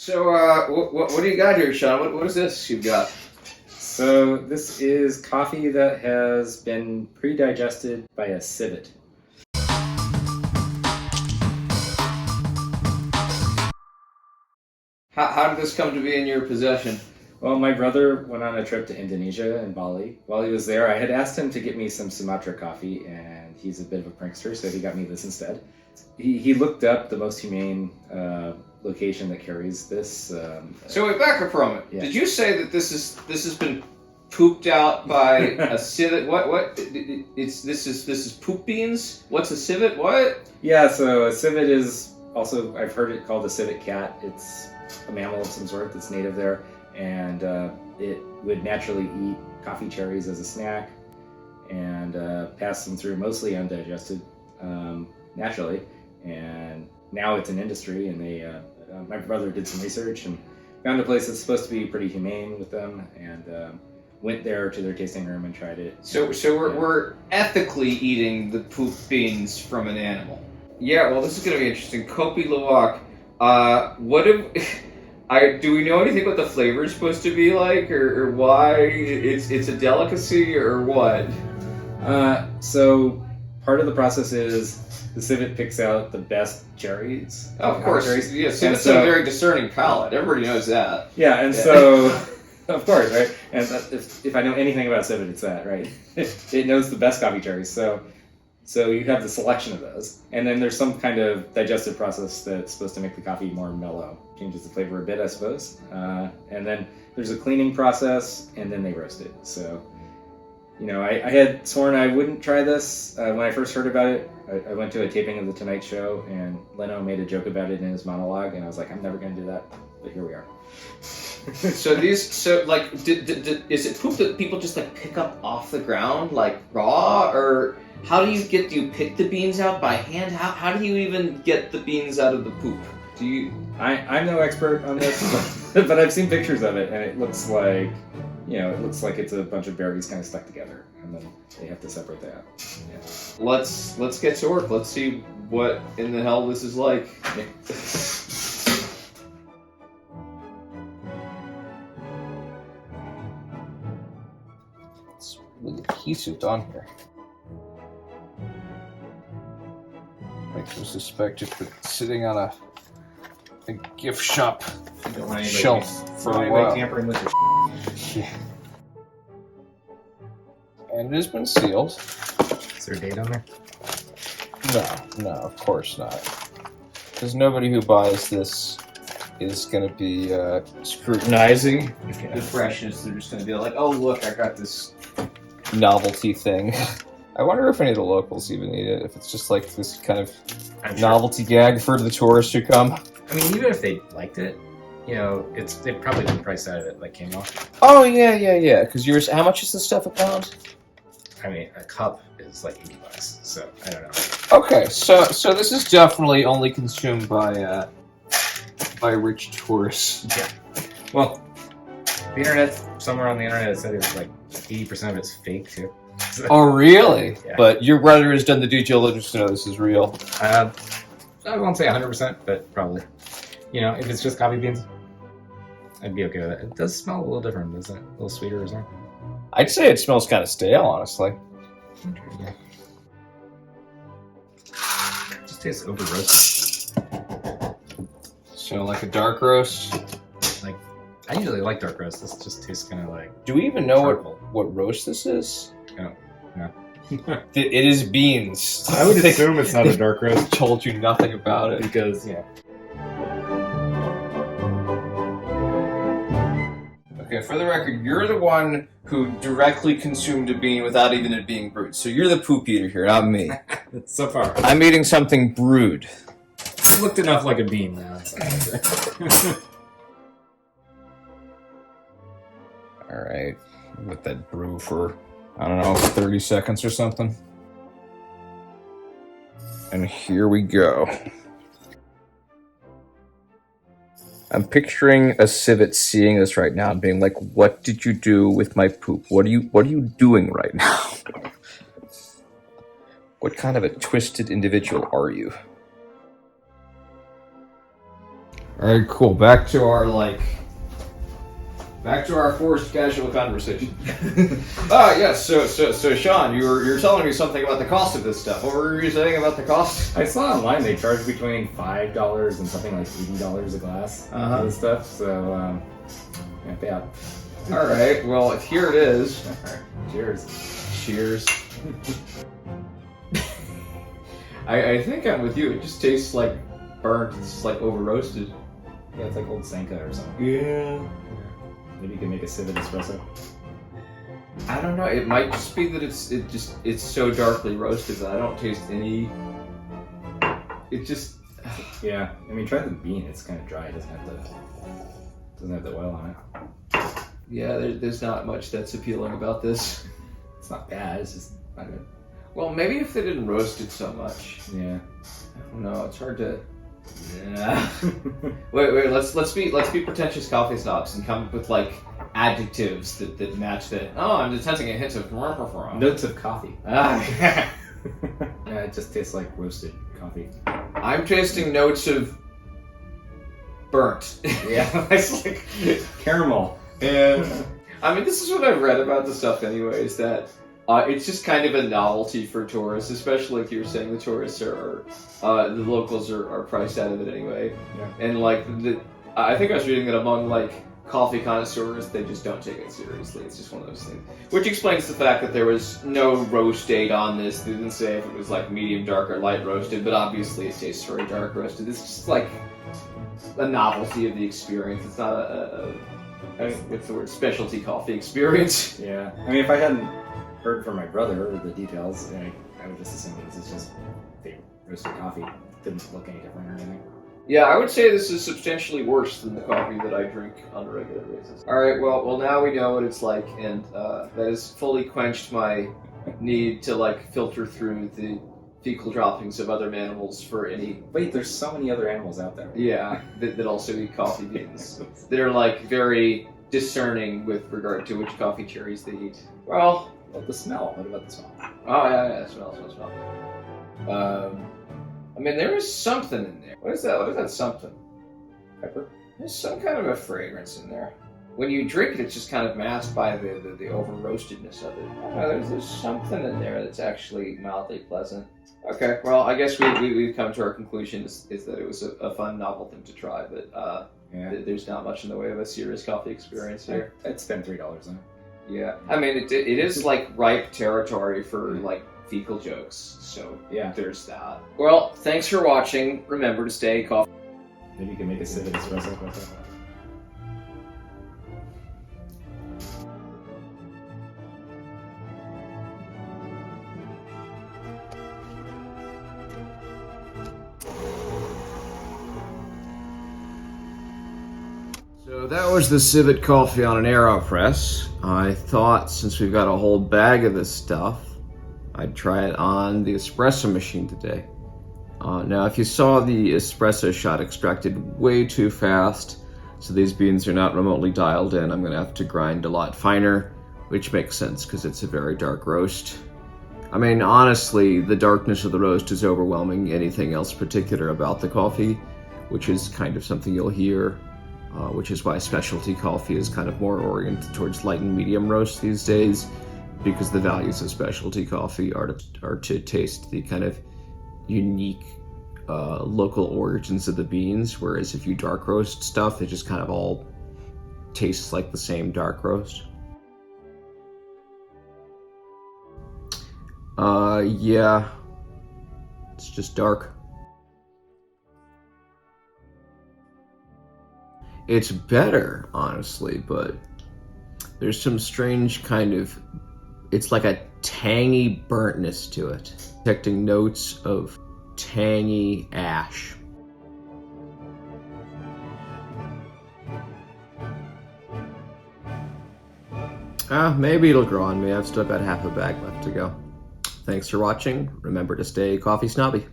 So, what do you got here, Sean? What is this you've got? So this is coffee that has been pre-digested by a civet. How did this come to be in your possession? Well, my brother went on a trip to Indonesia and Bali. While he was there, I had asked him to get me some Sumatra coffee, and he's a bit of a prankster, so he got me this instead. He looked up the most humane location that carries this. So wait, back up from it. Yeah. Did you say that this has been pooped out by a civet? What? This is poop beans? What's a civet? What? Yeah, so a civet is also, I've heard it called a civet cat. It's a mammal of some sort that's native there, and it would naturally eat coffee cherries as a snack and pass them through mostly undigested naturally. And now it's an industry, and they my brother did some research and found a place that's supposed to be pretty humane with them, and went there to their tasting room and tried it. So we're ethically eating the poop beans from an animal. Yeah, well, this is going to be interesting. Kopi Luwak, do we know anything what the flavor is supposed to be like, or why it's a delicacy, or what? So part of the process is the civet picks out the best cherries. Of course, cherries. yes, it's a very discerning palate. Everybody knows that. Yeah, and so, of course, right? And if I know anything about civet, it's that, right? It knows the best coffee cherries. So you have the selection of those, and then there's some kind of digestive process that's supposed to make the coffee more mellow, changes the flavor a bit, I suppose. And then there's a cleaning process, and then they roast it. So, I had sworn I wouldn't try this when I first heard about it. I went to a taping of The Tonight Show, and Leno made a joke about it in his monologue, and I was like, I'm never going to do that, but here we are. Is it poop that people just like pick up off the ground like raw, or how do you pick the beans out by hand? How do you even get the beans out of the poop? I'm no expert on this, but I've seen pictures of it, and it looks like, it's a bunch of berries kind of stuck together, and then they have to separate that out. Yeah. Let's get to work. Let's see what in the hell this is like. Yeah. It's really adhesive on here. Makes me suspect it's been sitting on a gift shop shelf for a while. Tampering with Yeah. And it has been sealed. Is there a date on there? No, of course not. Because nobody who buys this is going to be scrutinizing the freshness. They're just going to be like, oh, look, I got this novelty thing. I wonder if any of the locals even eat it, if it's just like this kind of novelty gag for the tourists who come. I mean, even if they liked it, they've probably been priced out of it, like came off. Oh, yeah. Because how much is this stuff a pound? I mean, a cup is like $80, so I don't know. Okay, so this is definitely only consumed by rich tourists. Yeah. Well, the internet, somewhere on the internet, said it's like 80% of it's fake too. So, oh, really? Yeah. But your brother has done the due diligence to know this is real. I won't say 100%, but probably. If it's just coffee beans, I'd be okay with it. It does smell a little different, doesn't it? A little sweeter or something. I'd say it smells kind of stale, honestly. Yeah. It just tastes over roasted. So, like a dark roast? Like, I usually like dark roast. This just tastes kind of like. Do we even know charcoal. what roast this is? Oh, no. It is beans. I would assume it's not a dark roast. Told you nothing about it. Because, yeah. Okay, for the record, you're the one who directly consumed a bean without even it being brewed. So you're the poop eater here, not me. So far. I'm eating something brewed. It looked enough like a bean now. Alright, let that brew for, 30 seconds or something. And here we go. I'm picturing a civet seeing this right now and being like, what did you do with my poop? What are you doing right now? What kind of a twisted individual are you? All right, cool. Back to our forced casual conversation. Yes. So Sean, you're telling me something about the cost of this stuff. What were you saying about the cost? I saw online they charge between $5 and something like $80 a glass for this stuff. So yeah. All right. Well, here it is. All right. Cheers. Cheers. I think I'm with you. It just tastes like burnt. It's like over roasted. Yeah, it's like old Sanka or something. Yeah. Maybe you can make a Civet espresso. I don't know. It might just be that it's so darkly roasted that I don't taste any. It just. Yeah, I mean, try the bean. It's kind of dry. It doesn't have the oil on it. Yeah, there's not much that's appealing about this. It's not bad. It's just not good. Well, maybe if they didn't roast it so much. Yeah. I don't know. It's hard to. Yeah. wait. Let's be pretentious coffee snobs and come up with like adjectives that match that. Oh, I'm detecting a hint of Notes of coffee. Ah. Yeah, it just tastes like roasted coffee. I'm tasting notes of burnt. Yeah, it's like caramel. And I mean, this is what I've read about the stuff, anyways. That it's just kind of a novelty for tourists, especially if you're saying the tourists are the locals are priced out of it anyway. Yeah. And like I think I was reading that among like coffee connoisseurs, they just don't take it seriously. It's just one of those things, which explains the fact that there was no roast date on this. They didn't say if it was like medium dark or light roasted, but obviously it tastes very dark roasted. It's just like a novelty of the experience. It's not what's the word, specialty coffee experience. Yeah, I mean, if I hadn't heard from my brother the details, I would just assume this is just they roasted coffee. It didn't look any different or anything. Yeah, I would say this is substantially worse than the coffee that I drink on a regular basis. All right, well now we know what it's like, and that has fully quenched my need to like filter through the fecal droppings of other animals for any. Wait, there's so many other animals out there. Yeah, that also eat coffee beans. They're like very discerning with regard to which coffee cherries they eat. Well, the smell. What about the smell? Oh yeah, smell. I mean, there is something in there. What is that? What is that something? Pepper? There's some kind of a fragrance in there. When you drink it, it's just kind of masked by the over roastedness of it. I don't know, there's something in there that's actually mildly pleasant. Okay, well, I guess we've come to our conclusion is that it was a fun, novel thing to try, but there's not much in the way of a serious coffee experience here. I'd spend $3 on it. Yeah, I mean, it is like ripe territory for like fecal jokes, so yeah, there's that. Well, thanks for watching. Remember to stay coffee. Maybe you can make a Civet espresso. So that was the Civet coffee on an AeroPress. I thought since we've got a whole bag of this stuff, I'd try it on the espresso machine today. Now, if you saw the espresso shot extracted way too fast, so these beans are not remotely dialed in, I'm going to have to grind a lot finer, which makes sense because it's a very dark roast. I mean, honestly, the darkness of the roast is overwhelming anything else particular about the coffee, which is kind of something you'll hear, which is why specialty coffee is kind of more oriented towards light and medium roast these days, because the values of specialty coffee are to taste the kind of unique local origins of the beans, whereas if you dark roast stuff, it just kind of all tastes like the same dark roast. Yeah, it's just dark. It's better, honestly, but there's some strange kind of, it's like a tangy burntness to it. Detecting notes of tangy ash. Maybe it'll grow on me. I've still got half a bag left to go. Thanks for watching. Remember to stay coffee snobby.